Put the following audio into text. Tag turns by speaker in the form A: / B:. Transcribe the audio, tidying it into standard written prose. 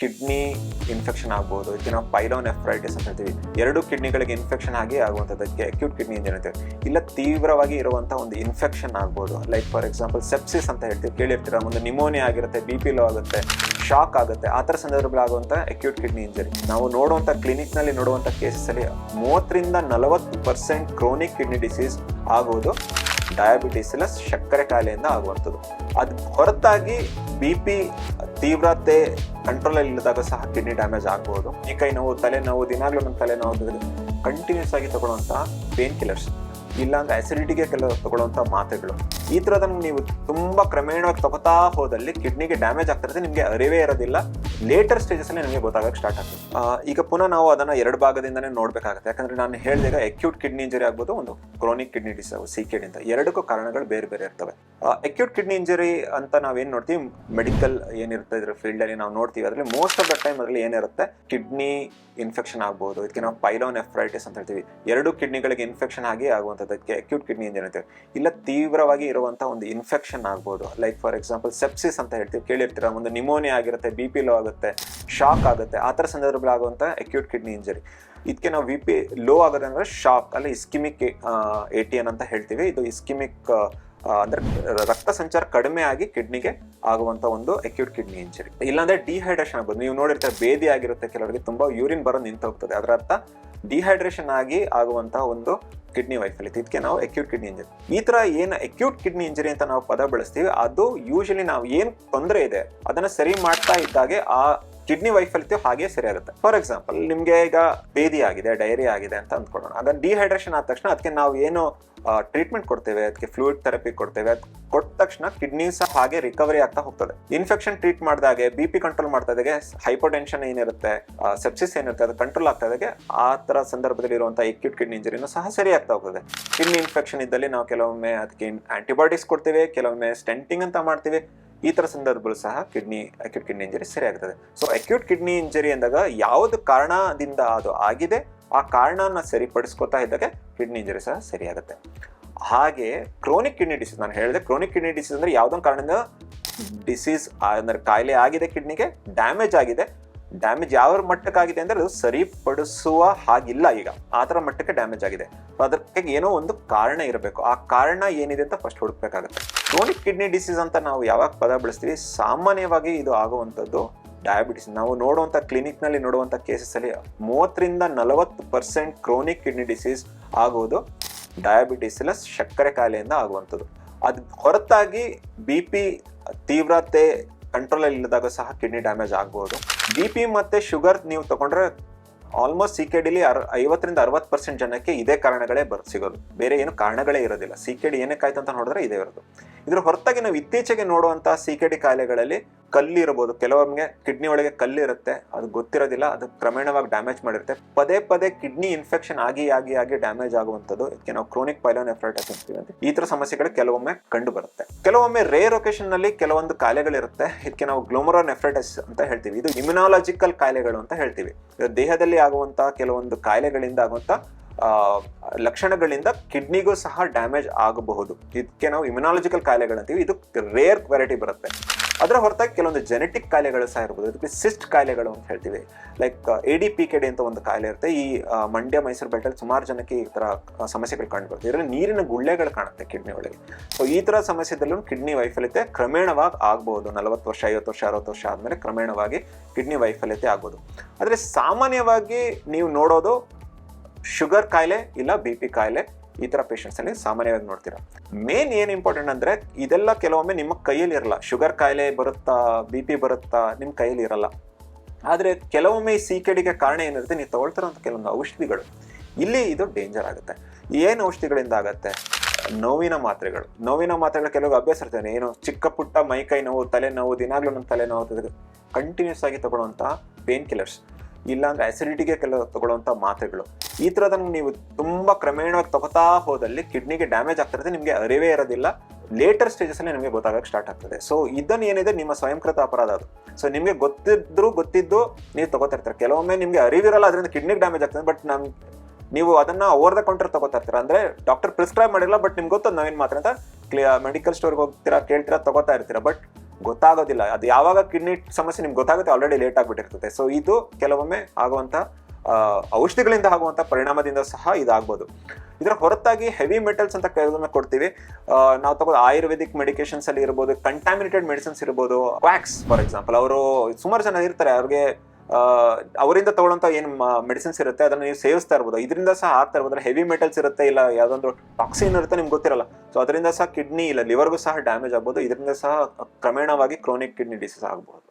A: Kidney infection ಆಗ್ಬೋದು. ಇದಕ್ಕೆ ನಾವು ಪೈಲೋನೆಫ್ರೈಟಿಸ್ ಅಂತ ಹೇಳ್ತೀವಿ. ಎರಡು ಕಿಡ್ನಿಗಳಿಗೆ ಇನ್ಫೆಕ್ಷನ್ ಆಗಿ ಆಗುವಂಥದ್ದಕ್ಕೆ ಅಕ್ಯೂಟ್ ಕಿಡ್ನಿ ಇಂಜರಿ ಅಂತೀವಿ. ಇಲ್ಲ ತೀವ್ರವಾಗಿ ಇರುವಂಥ ಒಂದು ಇನ್ಫೆಕ್ಷನ್ ಆಗ್ಬೋದು. ಲೈಕ್ ಫಾರ್ ಎಕ್ಸಾಂಪಲ್ ಸೆಪ್ಸಿಸ್ ಅಂತ ಹೇಳ್ತೀವಿ, ಕೇಳಿರ್ತೀರ. ಒಂದು ನಿಮೋನಿಯಾ ಆಗಿರುತ್ತೆ, BP ಲೋ ಆಗುತ್ತೆ, ಶಾಕ್ ಆಗುತ್ತೆ. ಆ ಥರ ಸಂದರ್ಭಗಳಾಗುವಂಥ ಅಕ್ಯೂಟ್ ಕಿಡ್ನಿ ಇಂಜರಿ ನಾವು ನೋಡುವಂಥ ಕ್ಲಿನಿಕ್ನಲ್ಲಿ ನೋಡುವಂಥ ಕೇಸಲ್ಲಿ 30-40% ಕ್ರೋನಿಕ್ ಕಿಡ್ನಿ ಡಿಸೀಸ್ ಆಗೋದು ಡಯಾಬಿಟಿಸ್ ಇಲ್ಲ ಸಕ್ಕರೆ ಕಾಯಿಲೆಯಿಂದ ಆಗುವಂಥದ್ದು. ಅದು ಹೊರತಾಗಿ BP ತೀವ್ರತೆ ಕಂಟ್ರೋಲಲ್ಲಿ ಇಲ್ಲದಾಗ ಸಹ ಕಿಡ್ನಿ ಡ್ಯಾಮೇಜ್ ಆಗ್ಬೋದು. ಈ ಕೈ ನೋವು, ತಲೆನೋವು, ದಿನಾಗ್ಲೂ ನಮ್ಮ ತಲೆನೋವು ಕಂಟಿನ್ಯೂಸ್ ಆಗಿ ತಗೊಳ್ಳುವಂಥ ಪೇನ್ ಕಿಲ್ಲರ್ಸ್, ಇಲ್ಲಾಂದ್ರೆ ಅಸಿಡಿಟಿಗೆ ಕೆಲವು ತಗೊಳ್ಳುವಂಥ ಮಾತ್ರೆಗಳು, ಈ ಥರದನ್ನು ನೀವು ತುಂಬ ಕ್ರಮೇಣವಾಗಿ ತಗೋತಾ ಹೋದಲ್ಲಿ ಕಿಡ್ನಿಗೆ ಡ್ಯಾಮೇಜ್ ಆಗ್ತಿರುತ್ತೆ. ನಿಮಗೆ ಅರಿವೇ ಇರೋದಿಲ್ಲ. ಲೇಟರ್ ಸ್ಟೇಜಸ್ಸಲ್ಲಿ ನಿಮಗೆ ಗೊತ್ತಾಗಕ್ಕೆ ಸ್ಟಾರ್ಟ್ ಆಗ್ತದೆ. ಈಗ ಪುನಃ ನಾವು ಅದನ್ನು ಎರಡು ಭಾಗದಿಂದನೇ ನೋಡಬೇಕಾಗುತ್ತೆ. ಯಾಕಂದರೆ ನಾನು ಹೇಳಿದಾಗ ಅಕ್ಯೂಟ್ ಕಿಡ್ನಿ ಇಂಜರಿ ಆಗ್ಬೋದು, ಒಂದು ಕ್ರೋನಿಕ್ ಕಿಡ್ನಿ ಡಿಸೀಸ್ CKD ಅಂತ. ಎರಡಕ್ಕೂ ಕಾರಣಗಳು ಬೇರೆ ಬೇರೆ ಇರ್ತವೆ. ಅಕ್ಯೂಟ್ ಕಿಡ್ನಿ ಇಂಜರಿ ಅಂತ ನಾವೇನು ನೋಡ್ತೀವಿ, ಮೆಡಿಕಲ್ ಏನಿರುತ್ತೆ ಇದ್ರ ಫೀಲ್ಡಲ್ಲಿ ನಾವು ನೋಡ್ತೀವಿ. ಅದರಲ್ಲಿ ಮೋಸ್ಟ್ ಆಫ್ ದ ಟೈಮ್ ಅದರಲ್ಲಿ ಏನಿರುತ್ತೆ, ಕಿಡ್ನಿ ಇನ್ಫೆಕ್ಷನ್ ಆಗ್ಬೋದು. ಇದಕ್ಕೆ ನಾವು ಪೈಲೋನೆಫ್ರೈಟಿಸ್ ಅಂತ ಹೇಳ್ತೀವಿ. ಎರಡು ಕಿಡ್ನಿಗಳಿಗೆ ಇನ್ಫೆಕ್ಷನ್ ಆಗಿ ಆಗುವಂಥದ್ದಕ್ಕೆ ಅಕ್ಯೂಟ್ ಕಿಡ್ನಿ ಇಂಜರಿ ಅಂತೀವಿ. ಇಲ್ಲ ತೀವ್ರವಾಗಿ ಇರುವಂಥ ಒಂದು ಇನ್ಫೆಕ್ಷನ್ ಆಗ್ಬೋದು. ಲೈಕ್ ಫಾರ್ ಎಕ್ಸಾಂಪಲ್ ಸೆಪ್ಸಿಸ್ ಅಂತ ಹೇಳ್ತೀವಿ, ಕೇಳಿರ್ತೀರ. ಒಂದು ನಿಮೋನಿಯಾ ಆಗಿರುತ್ತೆ, BP ಲೋ ಆಗುತ್ತೆ, ಶಾಕ್ ಆಗುತ್ತೆ. ಆ ಥರ ಸಂದರ್ಭಗಳಾಗುವಂಥ ಅಕ್ಯೂಟ್ ಕಿಡ್ನಿ ಇಂಜರಿ. ಇದಕ್ಕೆ ನಾವು BP ಲೋ ಆಗೋದಂದ್ರೆ ಶಾಕ್, ಅಲ್ಲ ಇಸ್ಕಿಮಿಕ್ ATN ಅಂತ ಹೇಳ್ತೀವಿ. ಇದು ಇಸ್ಕಿಮಿಕ್ ಅಂದ್ರೆ ರಕ್ತ ಸಂಚಾರ ಕಡಿಮೆ ಆಗಿ ಕಿಡ್ನಿಗೆ ಆಗುವಂತ ಒಂದು ಅಕ್ಯೂಟ್ ಕಿಡ್ನಿ ಇಂಜರಿ. ಇಲ್ಲಾಂದ್ರೆ ಡಿಹೈಡ್ರೇಷನ್ ಆಗ್ಬೋದು. ನೀವು ನೋಡಿರ್ತಾರೆ, ಬೇದಿ ಆಗಿರುತ್ತೆ ಕೆಲವರಿಗೆ, ತುಂಬಾ ಯೂರಿನ್ ಬರೋದು ನಿಂತು ಹೋಗ್ತದೆ. ಅದರ ಅರ್ಥ ಡಿಹೈಡ್ರೇಷನ್ ಆಗಿ ಆಗುವಂತಹ ಒಂದು ಕಿಡ್ನಿ ವೈಫಲ್ಯತೆ. ಇದಕ್ಕೆ ನಾವು ಅಕ್ಯೂಟ್ ಕಿಡ್ನಿ ಇಂಜರಿ. ಈ ತರ ಏನು ಅಕ್ಯೂಟ್ ಕಿಡ್ನಿ ಇಂಜರಿ ಅಂತ ನಾವು ಪದ ಬಳಸ್ತೀವಿ, ಅದು ಯೂಶಲಿ ನಾವು ಏನ್ ತೊಂದರೆ ಇದೆ ಅದನ್ನ ಸರಿ ಮಾಡ್ತಾ ಇದ್ದಾಗೆ ಆ ಕಿಡ್ನಿ ವೈಫಲ್ಯತೆ ಹಾಗೆ ಸರಿ ಆಗುತ್ತೆ. ಫಾರ್ ಎಕ್ಸಾಂಪಲ್, ನಿಮ್ಗೆ ಈಗ ಬೇದಿ ಆಗಿದೆ, ಡೈರಿಯಾ ಆಗಿದೆ ಅಂತ ಅಂದ್ಕೊಳ್ಳೋಣ. ಅದನ್ನ ಡಿಹೈಡ್ರೇಷನ್ ಆದ ತಕ್ಷಣ ಅದಕ್ಕೆ ನಾವು ಏನು ಟ್ರೀಟ್ಮೆಂಟ್ ಕೊಡ್ತೇವೆ, ಅದಕ್ಕೆ ಫ್ಲೂಯಿಡ್ ಥೆರಪಿ ಕೊಡ್ತೇವೆ. ಅದು ಕೊಟ್ಟ ತಕ್ಷಣ ಕಿಡ್ನಿ ಸಹ ಹಾಗೆ ರಿಕವರಿ ಆಗ್ತಾ ಹೋಗ್ತದೆ. ಇನ್ಫೆಕ್ಷನ್ ಟ್ರೀಟ್ ಮಾಡಿದಾಗೆ, BP ಕಂಟ್ರೋಲ್ ಮಾಡ್ತಾ ಇದ್ದಾಗೆ, ಹೈಪೋಟೆನ್ಷನ್ ಏನಿರುತ್ತೆ, ಸೆಪ್ಸಿಸ್ ಏನಿರುತ್ತೆ, ಅದು ಕಂಟ್ರೋಲ್ ಆಗ್ತಾ ಇದ್ದಾಗೆ ಆ ಥರ ಸಂದರ್ಭದಲ್ಲಿ ಇರುವಂಥ ಅಕ್ಯೂಟ್ ಕಿಡ್ನಿ ಇಂಜರಿನೂ ಸಹ ಸರಿ ಆಗ್ತಾ ಹೋಗ್ತದೆ. ಕಿಡ್ನಿ ಇನ್ಫೆಕ್ಷನ್ ಇದ್ದಲ್ಲಿ ನಾವು ಕೆಲವೊಮ್ಮೆ ಅದಕ್ಕೆ ಆಂಟಿಬಯೋಟಿಕ್ಸ್ ಕೊಡ್ತೀವಿ, ಕೆಲವೊಮ್ಮೆ ಸ್ಟೆಂಟಿಂಗ್ ಅಂತ ಮಾಡ್ತೀವಿ. ಈ ಥರ ಸಂದರ್ಭಗಳು ಸಹ ಅಕ್ಯೂಟ್ ಕಿಡ್ನಿ ಇಂಜರಿ ಸರಿ ಆಗ್ತದೆ. ಸೊ ಅಕ್ಯೂಟ್ ಕಿಡ್ನಿ ಇಂಜರಿ ಅಂದಾಗ ಯಾವುದು ಕಾರಣದಿಂದ ಅದು ಆಗಿದೆ, ಆ ಕಾರಣನ ಸರಿಪಡಿಸ್ಕೊತಾ ಇದ್ದಾಗ ಕಿಡ್ನಿ ಇಂಜರಿ ಸಹ ಸರಿಯಾಗುತ್ತೆ. ಹಾಗೆ ಕ್ರೋನಿಕ್ ಕಿಡ್ನಿ ಡಿಸೀಸ್, ನಾನು ಹೇಳಿದೆ ಕ್ರೋನಿಕ್ ಕಿಡ್ನಿ ಡಿಸೀಸ್ ಅಂದ್ರೆ ಯಾವುದೊಂದು ಕಾರಣದಿಂದ ಡಿಸೀಸ್ ಅಂದ್ರೆ ಕಾಯಿಲೆ ಆಗಿದೆ, ಕಿಡ್ನಿಗೆ ಡ್ಯಾಮೇಜ್ ಆಗಿದೆ. ಡ್ಯಾಮೇಜ್ ಯಾವ ಮಟ್ಟಕ್ಕಾಗಿದೆ ಅಂದ್ರೆ ಅದು ಸರಿಪಡಿಸುವ ಹಾಗಿಲ್ಲ, ಈಗ ಆ ಥರ ಮಟ್ಟಕ್ಕೆ ಡ್ಯಾಮೇಜ್ ಆಗಿದೆ. ಅದಕ್ಕೆ ಏನೋ ಒಂದು ಕಾರಣ ಇರಬೇಕು. ಆ ಕಾರಣ ಏನಿದೆ ಅಂತ ಫಸ್ಟ್ ಹುಡುಕ್ಬೇಕಾಗುತ್ತೆ. ಕ್ರೋನಿಕ್ ಕಿಡ್ನಿ ಡಿಸೀಸ್ ಅಂತ ನಾವು ಯಾವಾಗ ಪದ ಬಳಸ್ತೀವಿ, ಸಾಮಾನ್ಯವಾಗಿ ಇದು ಆಗುವಂಥದ್ದು ಡಯಾಬಿಟಿಸ್. ನಾವು ನೋಡುವಂಥ ಕ್ಲಿನಿಕ್ನಲ್ಲಿ ನೋಡುವಂಥ ಕೇಸಸ್ಸಲ್ಲಿ 30-40% ಕ್ರೋನಿಕ್ ಕಿಡ್ನಿ ಡಿಸೀಸ್ ಆಗೋದು ಡಯಾಬಿಟಿಸ್ ಇಲ್ಲ ಸಕ್ಕರೆ ಕಾಯಿಲೆಯಿಂದ ಆಗುವಂಥದ್ದು. ಅದು ಹೊರತಾಗಿ BP ತೀವ್ರತೆ ಕಂಟ್ರೋಲಲ್ಲಿ ಇಲ್ಲದಾಗ ಸಹ ಕಿಡ್ನಿ ಡ್ಯಾಮೇಜ್ ಆಗ್ಬೋದು. BP ಮತ್ತು ಶುಗರ್ ನೀವು ತಗೊಂಡ್ರೆ ಆಲ್ಮೋಸ್ಟ್ CKDಲಿ 50-60% ಜನಕ್ಕೆ ಇದೇ ಕಾರಣಗಳೇ ಸಿಗೋದು. ಬೇರೆ ಏನು ಕಾರಣಗಳೇ ಇರೋದಿಲ್ಲ. CKD ಏನಕ್ಕಾಯ್ತು ಅಂತ ನೋಡಿದ್ರೆ ಇದೇ ಇರೋದು. ಇದ್ರ ಹೊರತಾಗಿ ನಾವು ಇತ್ತೀಚೆಗೆ ನೋಡುವಂಥ CKD ಕಾಯಿಲೆಗಳಲ್ಲಿ ಕಲ್ಲು ಇರಬಹುದು. ಕೆಲವೊಮ್ಮೆ ಕಿಡ್ನಿ ಒಳಗೆ ಕಲ್ಲಿರುತ್ತೆ, ಅದು ಗೊತ್ತಿರೋದಿಲ್ಲ, ಅದು ಕ್ರಮೇಣವಾಗಿ ಡ್ಯಾಮೇಜ್ ಮಾಡಿರುತ್ತೆ. ಪದೇ ಪದೇ ಕಿಡ್ನಿ ಇನ್ಫೆಕ್ಷನ್ ಆಗಿ ಡ್ಯಾಮೇಜ್ ಆಗುವಂಥದ್ದು ಇದಕ್ಕೆ ನಾವು ಕ್ರೋನಿಕ್ ಪೈಲೋನೆಫ್ರೈಟಿಸ್ ಅಂತೀವಿ. ಈ ಥರ ಸಮಸ್ಯೆಗಳು ಕೆಲವೊಮ್ಮೆ ಕಂಡು ಬರುತ್ತೆ. ಕೆಲವೊಮ್ಮೆ ರೇರ್ ಒಕೇಶನ್ ನಲ್ಲಿ ಕೆಲವೊಂದು ಕಾಯಿಲೆಗಳಿರುತ್ತೆ, ಇದಕ್ಕೆ ನಾವು ಗ್ಲೋಮರೋನೆಫ್ರೈಟಿಸ್ ಅಂತ ಹೇಳ್ತೀವಿ. ಇದು ಇಮ್ಯುನಾಲಜಿಕಲ್ ಕಾಯಿಲೆಗಳು ಅಂತ ಹೇಳ್ತೀವಿ. ದೇಹದಲ್ಲಿ ಆಗುವಂತ ಕೆಲವೊಂದು ಕಾಯಿಲೆಗಳಿಂದ ಆಗುವಂತ ಲಕ್ಷಣಗಳಿಂದ ಕಿಡ್ನಿಗೂ ಸಹ ಡ್ಯಾಮೇಜ್ ಆಗಬಹುದು. ಇದಕ್ಕೆ ನಾವು ಇಮ್ಯುನಾಲಜಿಕಲ್ ಕಾಯಿಲೆಗಳಂತೀವಿ. ಇದು ರೇರ್ ವೆರೈಟಿ ಬರುತ್ತೆ. ಅದರ ಹೊರತಾಗಿ ಕೆಲವೊಂದು ಜೆನೆಟಿಕ್ ಕಾಯಿಲೆಗಳು ಸಹ ಇರ್ಬೋದು. ಇದಕ್ಕೆ ಸಿಸ್ಟ್ ಕಾಯಿಲೆಗಳು ಅಂತ ಹೇಳ್ತೀವಿ. ಲೈಕ್ ADPKD ಅಂತ ಒಂದು ಕಾಯಿಲೆ ಇರುತ್ತೆ. ಈ ಮಂಡ್ಯ ಮೈಸೂರು ಬೆಲ್ಟಲ್ಲಿ ಸುಮಾರು ಜನಕ್ಕೆ ಈ ಥರ ಸಮಸ್ಯೆಗಳು ಕಂಡು ಬರುತ್ತೆ. ಇದರಲ್ಲಿ ನೀರಿನ ಗುಳ್ಳೆಗಳು ಕಾಣುತ್ತೆ ಕಿಡ್ನಿ ಒಳಗೆ. ಸೊ ಈ ಥರ ಸಮಸ್ಯೆದಲ್ಲೂ ಕಿಡ್ನಿ ವೈಫಲ್ಯತೆ ಕ್ರಮೇಣವಾಗಿ ಆಗ್ಬೋದು. 40 ವರ್ಷ, 50 ವರ್ಷ, 60 ವರ್ಷ ಆದಮೇಲೆ ಕ್ರಮೇಣವಾಗಿ ಕಿಡ್ನಿ ವೈಫಲ್ಯತೆ ಆಗ್ಬೋದು. ಆದರೆ ಸಾಮಾನ್ಯವಾಗಿ ನೀವು ನೋಡೋದು ಶುಗರ್ ಕಾಯಿಲೆ ಇಲ್ಲ BP ಕಾಯಿಲೆ, ಈ ಥರ ಪೇಷಂಟ್ಸ್ ಅಲ್ಲಿ ಸಾಮಾನ್ಯವಾಗಿ ನೋಡ್ತೀರಾ. ಮೇನ್ ಏನು ಇಂಪಾರ್ಟೆಂಟ್ ಅಂದ್ರೆ ಇದೆಲ್ಲ ಕೆಲವೊಮ್ಮೆ ನಿಮ್ಮ ಕೈಯಲ್ಲಿ ಇರಲ್ಲ. ಶುಗರ್ ಕಾಯಿಲೆ ಬರುತ್ತಾ, BP ಬರುತ್ತಾ, ನಿಮ್ಮ ಕೈಯಲ್ಲಿ ಇರಲ್ಲ. ಆದರೆ ಕೆಲವೊಮ್ಮೆ ಈ CKDಗೆ ಕಾರಣ ಏನಿರುತ್ತೆ, ನೀವು ತಗೊಳ್ತಿರೋಂಥ ಕೆಲವೊಂದು ಔಷಧಿಗಳು, ಇಲ್ಲಿ ಇದು ಡೇಂಜರ್ ಆಗುತ್ತೆ. ಏನು ಔಷಧಿಗಳಿಂದ ಆಗುತ್ತೆ? ನೋವಿನ ಮಾತ್ರೆಗಳು ಕೆಲವು ಅಭ್ಯಾಸ ಇರ್ತದೆ. ಏನು ಚಿಕ್ಕ ಪುಟ್ಟ ಮೈಕೈ ನೋವು, ತಲೆನೋವು, ದಿನಾಗ್ಲೂ ನಮ್ಮ ತಲೆನೋವು ಕಂಟಿನ್ಯೂಸ್ ಆಗಿ ತಗೊಳ್ಳುವಂಥ ಪೇನ್ ಕಿಲ್ಲರ್ಸ್, ಇಲ್ಲಾಂದ್ರೆ ಅಸಿಡಿಟಿಗೆ ಕೆಲವು ತಗೊಳ್ಳುವಂಥ ಮಾತ್ರೆಗಳು, ಈ ಥರದನ್ನು ನೀವು ತುಂಬ ಕ್ರಮೇಣವಾಗಿ ತಗೋತಾ ಹೋದಲ್ಲಿ ಕಿಡ್ನಿಗೆ ಡ್ಯಾಮೇಜ್ ಆಗ್ತಿರುತ್ತೆ. ನಿಮಗೆ ಅರಿವೇ ಇರೋದಿಲ್ಲ. ಲೇಟರ್ ಸ್ಟೇಜಸ್ಸಲ್ಲಿ ನಿಮಗೆ ಗೊತ್ತಾಗಕ್ಕೆ ಸ್ಟಾರ್ಟ್ ಆಗ್ತದೆ. ಸೊ ಇದನ್ನು ಏನಿದೆ ನಿಮ್ಮ ಸ್ವಯಂಕೃತ ಅಪರಾಧ ಅದು. ಸೊ ನಿಮಗೆ ಗೊತ್ತಿದ್ದು ನೀವು ತಗೋತಾ ಇರ್ತಾರೆ. ಕೆಲವೊಮ್ಮೆ ನಿಮಗೆ ಅರಿವಿರಲ್ಲ, ಅದರಿಂದ ಕಿಡ್ನಿಗೆ ಡ್ಯಾಮೇಜ್ ಆಗ್ತದೆ. ಬಟ್ ನೀವು ಅದನ್ನ ಓವರ್ ದ ಕೌಂಟರ್ ತಗೋತಾ ಇರ್ತೀರ. ಅಂದ್ರೆ ಡಾಕ್ಟರ್ ಪ್ರಿಸ್ಕ್ರೈಬ್ ಮಾಡಿಲ್ಲ, ಬಟ್ ನಿಮ್ಗೆ ಗೊತ್ತದ ನಾವೇನು ಮಾತ್ರ ಅಂತ ಮೆಡಿಕಲ್ ಸ್ಟೋರ್ಗೆ ಹೋಗ್ತೀರಾ, ಕೇಳ್ತೀರಾ, ತಗೋತಾ ಇರ್ತೀರಾ. ಬಟ್ ಗೊತ್ತಾಗೋದಿಲ್ಲ. ಅದು ಯಾವಾಗ ಕಿಡ್ನಿ ಸಮಸ್ಯೆ ನಿಮ್ಗೆ ಗೊತ್ತಾಗುತ್ತೆ ಆಲ್ರೆಡಿ ಲೇಟ್ ಆಗಿಬಿಟ್ಟಿರ್ತದೆ. ಸೊ ಇದು ಕೆಲವೊಮ್ಮೆ ಆಗುವಂಥ ಔಷಧಿಗಳಿಂದ ಆಗುವಂಥ ಪರಿಣಾಮದಿಂದ ಸಹ ಇದಾಗ್ಬೋದು. ಇದರ ಹೊರತಾಗಿ ಹೆವಿ ಮೆಟಲ್ಸ್ ಅಂತ ಕೆಲವೊಮ್ಮೆ ಕೊಡ್ತೀವಿ. ನಾವು ತಗೋದು ಆಯುರ್ವೇದಿಕ್ ಮೆಡಿಕೇಶನ್ಸ್ ಅಲ್ಲಿ ಇರ್ಬೋದು, ಕಂಟಾಮಿನೇಟೆಡ್ ಮೆಡಿಸಿನ್ಸ್ ಇರ್ಬೋದು, ಕ್ವಾಕ್ಸ್ ಫಾರ್ ಎಕ್ಸಾಂಪಲ್. ಅವರು ಸುಮಾರು ಜನ ಇರ್ತಾರೆ, ಅವ್ರಿಗೆ ಅವರಿಂದ ತಗೊಳ್ಳೋಂಥ ಏನು ಮೆಡಿಸಿನ್ಸ್ ಇರುತ್ತೆ ಅದನ್ನು ನೀವು ಸೇವಿಸ್ತಾ ಇರ್ಬೋದು, ಇದರಿಂದ ಸಹ ಆಗ್ತಾ ಇರ್ಬೋದು. ಹೆವಿ ಮೆಟಲ್ಸ್ ಇರುತ್ತೆ, ಇಲ್ಲ ಯಾವುದೊಂದು ಟಾಕ್ಸಿನ್ ಇರುತ್ತೆ, ನಿಮ್ಗೆ ಗೊತ್ತಿರಲ್ಲ. ಸೊ ಅದರಿಂದ ಸಹ ಕಿಡ್ನಿ ಇಲ್ಲ ಲಿವರ್ಗೂ ಸಹ ಡ್ಯಾಮೇಜ್ ಆಗ್ಬೋದು. ಇದರಿಂದ ಸಹ ಕ್ರಮೇಣವಾಗಿ ಕ್ರೋನಿಕ್ ಕಿಡ್ನಿ ಡಿಸೀಸ್ ಆಗ್ಬೋದು.